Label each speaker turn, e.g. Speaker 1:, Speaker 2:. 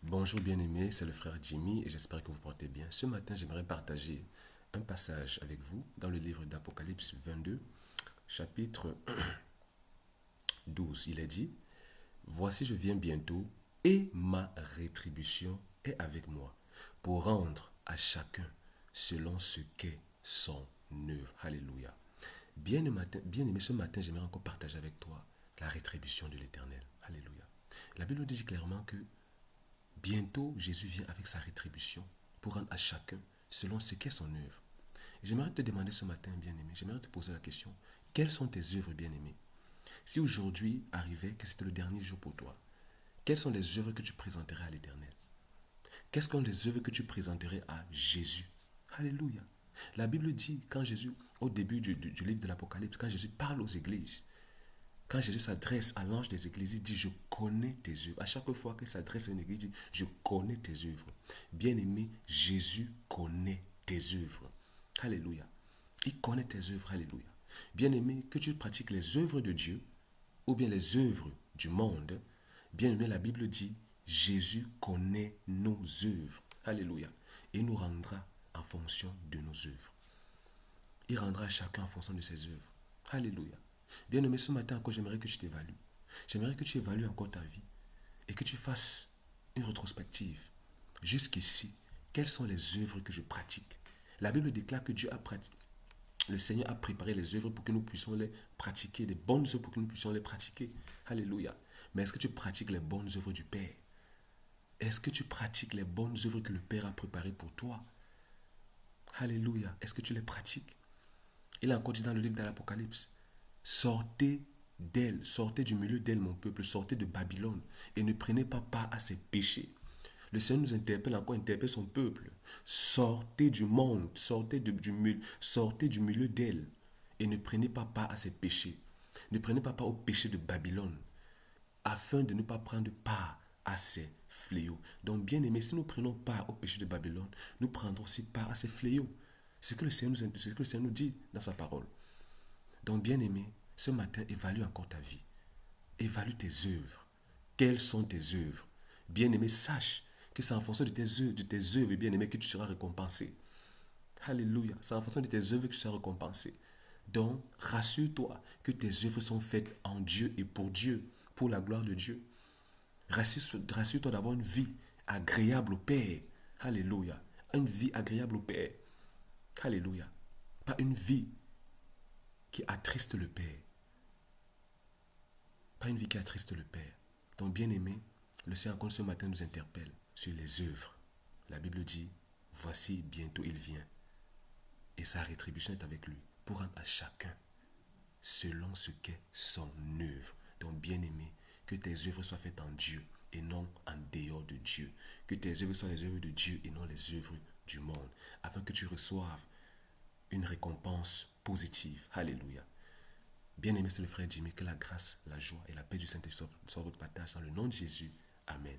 Speaker 1: Bonjour bien-aimés, c'est le frère Jimmy et j'espère que vous portez bien. Ce matin, j'aimerais partager un passage avec vous dans le livre d'Apocalypse 22, chapitre 12. Il est dit, voici je viens bientôt et ma rétribution est avec moi pour rendre à chacun selon ce qu'est son œuvre. Alléluia. Bien-aimé, ce matin, j'aimerais encore partager avec toi la rétribution de l'Éternel. Alléluia. La Bible dit clairement que bientôt, Jésus vient avec sa rétribution pour rendre à chacun selon ce qu'est son œuvre. Et j'aimerais te demander ce matin, bien-aimé, j'aimerais te poser la question, quelles sont tes œuvres, bien-aimé? Si aujourd'hui arrivait que c'était le dernier jour pour toi, quelles sont les œuvres que tu présenterais à l'Éternel? Quelles sont les œuvres que tu présenterais à Jésus? Alléluia. La Bible dit, quand Jésus, au début du livre de l'Apocalypse, quand Jésus parle aux églises, quand Jésus s'adresse à l'ange des églises, il dit, je connais tes œuvres. À chaque fois qu'il s'adresse à une église, il dit, je connais tes œuvres. Bien-aimé, Jésus connaît tes œuvres. Alléluia. Il connaît tes œuvres. Alléluia. Bien-aimé, que tu pratiques les œuvres de Dieu ou bien les œuvres du monde, bien-aimé, la Bible dit, Jésus connaît nos œuvres. Alléluia. Et il nous rendra en fonction de nos œuvres. Il rendra à chacun en fonction de ses œuvres. Alléluia. Bien-aimé, ce matin encore, j'aimerais que tu t'évalues. J'aimerais que tu évalues encore ta vie et que tu fasses une rétrospective. Jusqu'ici, quelles sont les œuvres que je pratique? La Bible déclare que Dieu a pratiqué. Le Seigneur a préparé les œuvres pour que nous puissions les pratiquer, les bonnes œuvres pour que nous puissions les pratiquer. Alléluia. Mais est-ce que tu pratiques les bonnes œuvres du Père? Est-ce que tu pratiques les bonnes œuvres que le Père a préparées pour toi? Alléluia. Est-ce que tu les pratiques? Il a encore dit dans le livre de l'Apocalypse, sortez d'elle, sortez du milieu d'elle, mon peuple, sortez de Babylone et ne prenez pas part à ses péchés. Le Seigneur nous interpelle encore, interpelle son peuple. Sortez du monde, sortez du milieu d'elle et ne prenez pas part à ses péchés. Ne prenez pas part au péché de Babylone afin de ne pas prendre part à ses fléaux. Donc, bien aimé, si nous prenons part au péché de Babylone, nous prendrons aussi part à ses fléaux. C'est ce que le Seigneur nous dit dans sa parole. Donc, bien aimé, ce matin, évalue encore ta vie. Évalue tes œuvres. Quelles sont tes œuvres? Bien aimé, sache que c'est en fonction de tes œuvres, bien aimé, que tu seras récompensé. Alléluia. C'est en fonction de tes œuvres que tu seras récompensé. Donc, rassure-toi que tes œuvres sont faites en Dieu et pour la gloire de Dieu. Rassure-toi d'avoir une vie agréable au Père. Alléluia. Une vie agréable au Père. Alléluia. Pas une vie qui attriste le Père. Pas une vie qui attriste le Père. Donc, bien-aimé, le Seigneur encore ce matin nous interpelle sur les œuvres. La Bible dit, voici bientôt il vient. Et sa rétribution est avec lui pour rendre à chacun selon ce qu'est son œuvre. Donc, bien-aimé, que tes œuvres soient faites en Dieu et non en dehors de Dieu. Que tes œuvres soient les œuvres de Dieu et non les œuvres du monde. Afin que tu reçoives une récompense positive. Alléluia. Bien-aimé, c'est le frère Jimmy. Que la grâce, la joie et la paix du Saint-Esprit soient votre partage dans le nom de Jésus. Amen.